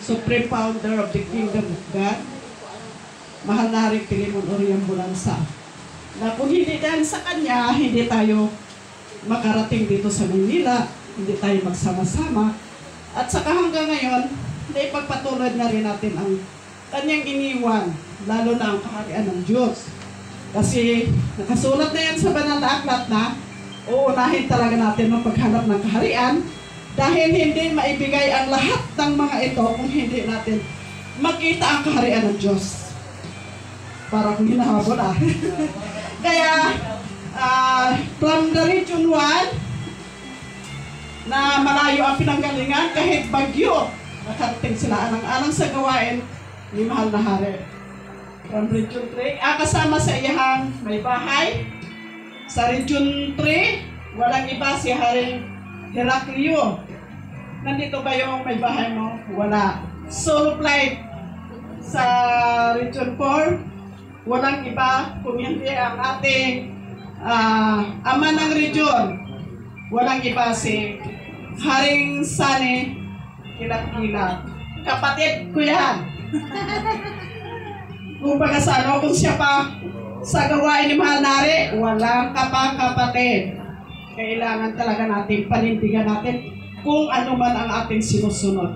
Supreme Founder of the Kingdom of God, Mahal na Haring Pilimon Oriang Bulansa, na kung hindi dahil sa Kanya, hindi tayo makarating dito sa Manila, hindi tayo magsama-sama, at saka hanggang ngayon, naipagpatuloy na rin natin ang Kanyang iniwan, lalo na ang kaharian ng Diyos. Kasi nakasulat na yan sa banal na aklat na uunahin talaga natin ang paghanap ng kaharian dahil hindi maibigay ang lahat ng mga ito kung hindi natin makita ang kaharian ng Diyos. Para kung hinahabol Kaya, from the Region 1, na malayo ang pinanggalingan, kahit bagyo, nakarating sila alang-alang sa gawain ni Mahal na Hari. From Region 3, kasama sa iyahang may bahay. Sa Region 3, walang iba si Haring Heraclio. Nandito ba yung may bahay mo? Wala. Solo flight sa Region 4, walang iba kung hindi ang ating ama ng region. Walang iba si Haring Sani Kilat-Kilat. Kapatid ko yan. Kung pagkasano, kung siya pa sa gawain ni Mahal na Hari, walang kapatid. Kailangan talaga natin panindigan natin kung ano man ang ating sinusunod.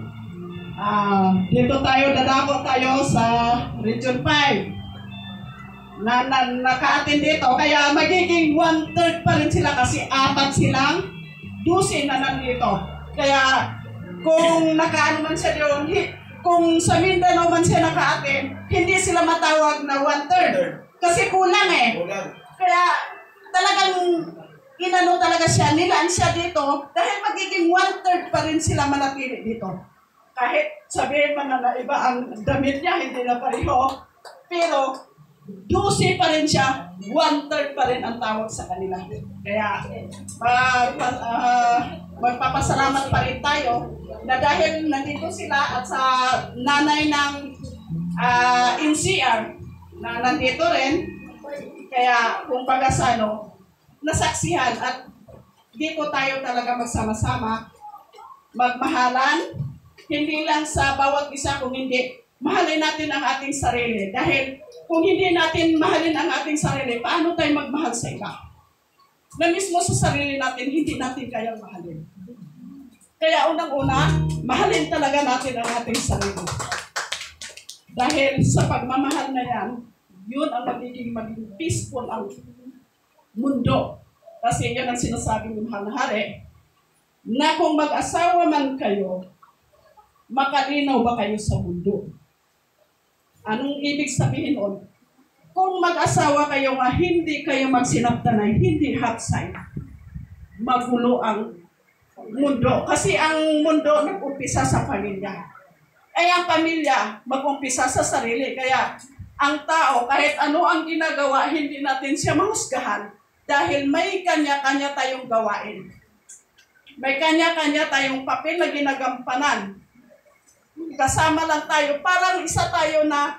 Dito tayo, dadako tayo sa Region 5 na naka-attend dito. Kaya magiging 1/3 pa rin sila kasi 4 silang 12 na nandito. Kaya kung naka-ano man siya doon, kung sa Mindanao man siya naka-attend, hindi sila matawag na 1/3. Kasi kulang Kaya talagang inano talaga siya, nilaan siya dito dahil magiging 1/3 pa rin sila manatili dito. Kahit sabihin man na iba ang damit niya, hindi na pareho, pero 12 pa rin siya, 1/3 pa rin ang tawag sa kanila. Kaya magpapasalamat pa rin tayo na dahil nandito sila at sa nanay ng NCR na nandito rin, kaya kung pagasano, nasaksihan at dito tayo talaga magsama-sama, magmahalan, hindi lang sa bawat isa, kung hindi, mahalin natin ang ating sarili. Dahil kung hindi natin mahalin ang ating sarili, paano tayo magmahal sa iba? Na mismo sa sarili natin, hindi natin kayang mahalin. Kaya unang-una, mahalin talaga natin ang ating sarili. Dahil sa pagmamahal na yan, yun ang magiging peaceful ang mundo. Kasi yun ang sinasabi ng Mahal na Hari, na kung mag-asawa man kayo, makalinaw ba kayo sa mundo? Anong ibig sabihin nun? Kung mag-asawa kayo nga hindi kayo magsinaptanay, hindi hapsay, magulo ang mundo. Kasi ang mundo nag-umpisa sa pamilya. Ay ang pamilya mag-umpisa sa sarili. Kaya ang tao, kahit ano ang ginagawa, hindi natin siya mahusgahan dahil may kanya-kanya tayong gawain. May kanya-kanya tayong papel na ginagampanan. Kasama lang tayo, parang isa tayo na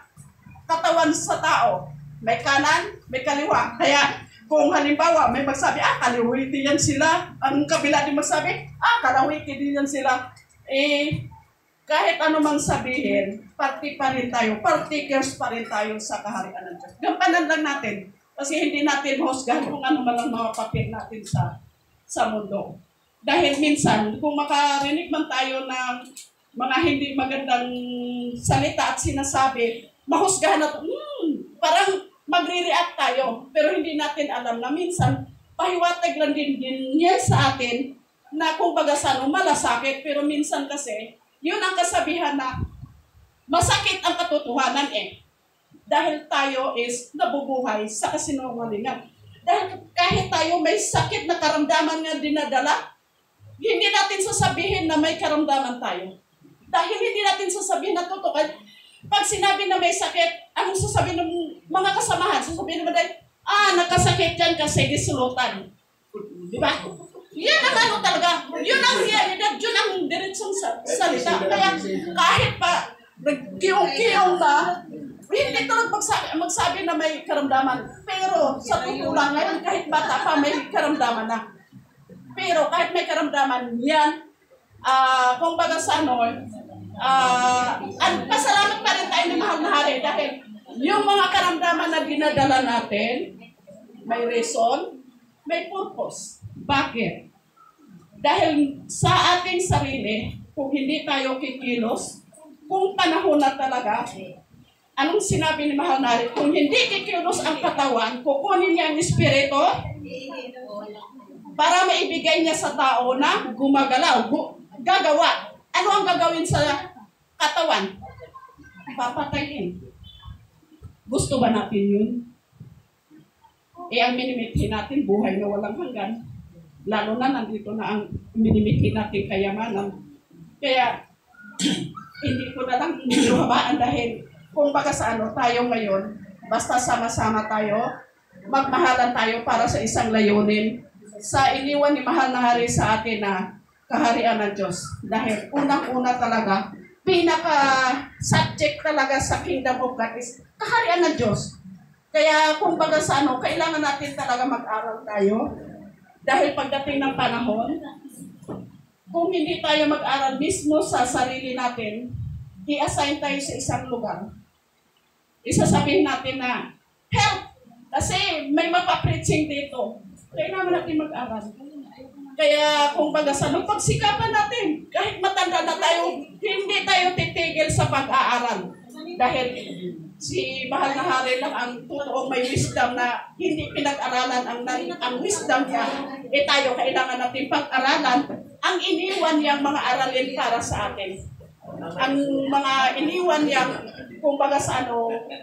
katawan sa tao. May kanan, may kaliwa. Kaya kung halimbawa may magsabi, kaliwiti yan sila. Ang kabila din magsabi, kalawiti din yan sila. Kahit ano mang sabihin, party pa rin tayo, partakers pa rin tayo sa kaharian ng Diyos. Gampanan lang natin. Kasi hindi natin husgahan kung ano man ang mga papel natin sa mundo. Dahil minsan, kung makarinig man tayo ng mga hindi magandang salita at sinasabi, mahusgahan natin, parang magre-react tayo. Pero hindi natin alam na minsan, pahiwatig lang din yan sa atin na kung bagasano, malasakit. Pero minsan kasi, yun ang kasabihan na masakit ang katotohanan Dahil tayo is nabubuhay sa kasinungalingan. Dahil kahit tayo may sakit na karamdaman nga dinadala, hindi natin sasabihin na may karamdaman tayo. Dahil hindi natin sasabihin na totoo. Pag sinabi na may sakit, anong sasabihin ng mga kasamahan? Sasabihin naman dahil, nakasakit yan kasi disulutan. Di ba? Yan ang ano talaga. Yun ang realidad. Yun ang diretsong salita. Kaya kahit pa nagkiyong-kiyong na, hindi talagang magsabi na may karamdaman. Pero sa totoo lang ngayon, kahit bata pa may karamdaman na. Pero kahit may karamdaman yan, kung baga sa ano, At pasalamat pa rin tayo ng mahal na hari dahil yung mga karamdaman na dinadala natin, may reason, may purpose. Bakit? Dahil sa ating sarili, kung hindi tayo kikilos, kung panahon na talaga, anong sinabi ni Mahal na Hari? Kung hindi kikilos ang katawan, kukunin niya ang espiritu para maibigay niya sa tao na gumagalaw, gagawa. Ano ang gagawin sa katawan? Papatayin. Gusto ba natin yun? Ang minimithi natin, buhay na walang hanggan. Lalo na nandito na ang minimithi natin kayamanan. Kaya, hindi ko na lang niluhabaan dahil kung baka sa tayo ngayon, basta sama-sama tayo, magmahalan tayo para sa isang layunin. Sa iniwan ni Mahal na Hari sa atin na kaharian ng Diyos. Dahil unang-una talaga, pinaka-subject talaga sa Kingdom of God is kaharian ng Diyos. Kaya kung baga sa kailangan natin talaga mag-aral tayo. Dahil pagdating ng panahon, kung hindi tayo mag-aral mismo sa sarili natin, i-assign tayo sa isang lugar. Isasabihin natin na, help! Kasi may mapapreaching dito. Kailangan natin mag-aral. Kaya kung baga sa pagsikapan natin, kahit matanda na tayo, hindi tayo titigil sa pag-aaral. Dahil si Mahal na Hari lang ang totoong may wisdom na hindi pinag-aralan ang wisdom niya. Tayo kailangan natin pag-aralan ang iniwan niyang mga aralin para sa atin. Ang mga iniwan niyang, kung baga sa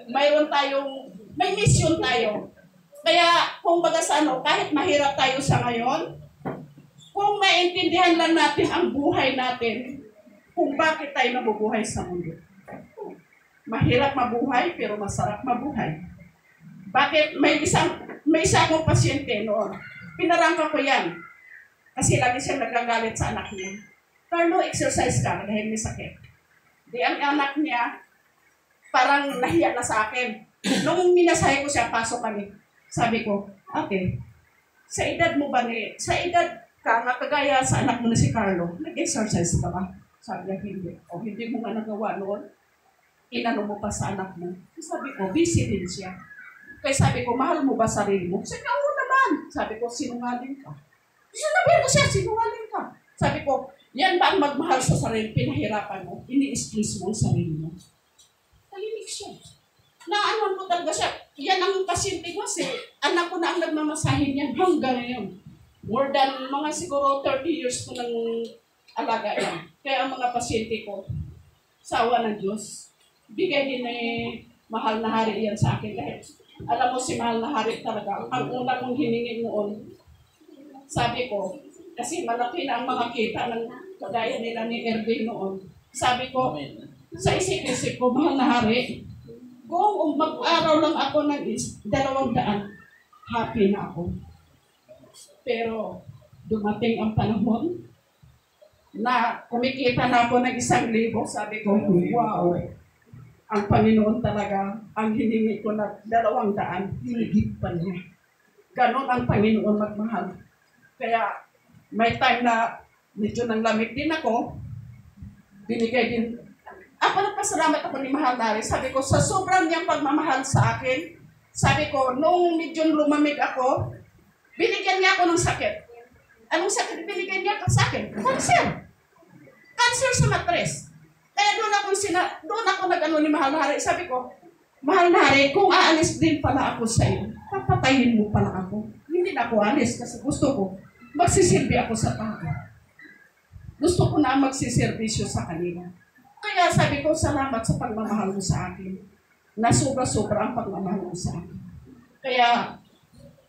mayroon tayong, may mission tayo. Kaya kung baga sa kahit mahirap tayo sa ngayon, kung maintindihan lang natin ang buhay natin, kung bakit tayo nabubuhay sa mundo. Mahirap mabuhay, pero masarap mabuhay. Bakit? May isa akong pasyente noon. Pinarangka ko yan. Kasi lagi siya nagagalit sa anak niya. Carlo, exercise ka dahil may sakit. Di ang anak niya, parang nahiya na sa akin. Nung minasahe ko siya, pasok kami. Sabi ko, ate, sa edad mo ba sa edad ka, nakagaya sa anak mo na si Carlo, nag-exercise ka ba? Sabi niya, hindi. O hindi mo nga nagawa noon, inano mo pa sa anak mo. Sabi ko, busy din siya. Kaya sabi ko, mahal mo ba sarili mo? Sabi ko, oo naman. Sabi ko, sinungaling ka. Sinabi ko siya, sinungaling ka. Sabi ko, yan ba ang magmahal sa sarili? Pinahirapan mo, ini-excuse mo ang sarili mo. Tahimik siya. Naanoan ko talaga siya. Yan ang pasyente ko kasi anak ko na ang nagmamasahin niyan hanggang ngayon. More than mga siguro 30 years ko nang alaga yan. Kaya ang mga pasyente ko, sa awa ng Diyos, bigay din Mahal na Hari yan sa akin. Dahil alam mo si Mahal na Hari talaga, ang una kong hiningi noon, sabi ko, kasi malaki na ang mga kita ng kagaya nila ni Erwin noon. Sabi ko, sa isip-isip ko, Mahal na Hari, kung mag-araw lang ako ng 200, happy na ako. Pero dumating ang panahon na kumikita na ako ng 1,000. Sabi ko, wow, ang Panginoon talaga, ang hiningi ko na 200, hinigit pa niya. Ganon ang Panginoon magmahal. Kaya may time na medyo nang lamig din ako, binigay din. Ako nagpasalamat ako ni Mahal na Hari. Sabi ko, sa sobrang niyang pagmamahal sa akin, sabi ko, nung medyo lumamig ako, binigyan niya ako ng sakit. Anong sakit binigyan niya sa akin? Cancer. Cancer sa matres. Kaya doon ako nag-ano ni Mahal na Hari. Sabi ko, Mahal na Hari, kung aalis din pala ako sa iyo, papatayin mo pala ako. Hindi na ako alis kasi gusto ko, magsisilbi ako sa tao. Gusto ko na magsiservisyo sa kanila. Kaya sabi ko, salamat sa pagmamahal mo sa akin. Na sobra-sobra ang pagmamahal mo sa akin. Kaya,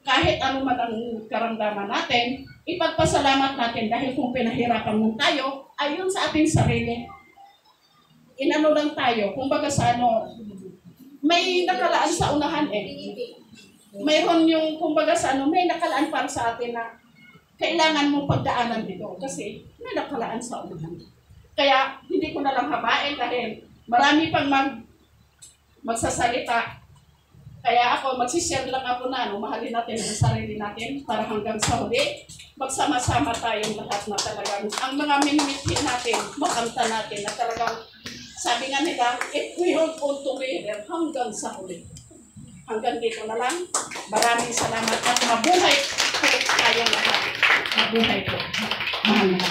kahit ano man ang karamdaman natin, ipagpasalamat natin dahil kung pinahirapan mo tayo, ayon sa ating sarili, inano lang tayo, kumbaga sa may nakalaan sa unahan Mayroon yung, kumbaga sa may nakalaan para sa atin na kailangan mong pagdaanan dito kasi may nakalaan sa unahan. Kaya hindi ko na lang habain dahil marami pang magsasalita. Kaya ako, magsishare lang ako na, mahalin natin ang sarili natin para hanggang sa huli, magsama-sama tayong lahat na talagang ang mga minimitin natin, makanta natin na talagang Sabi nga nila, if we hold on together hanggang sa huli. Hanggang dito na lang. Maraming salamat at mabuhay po tayo lahat. Mabuhay po. Mahal na.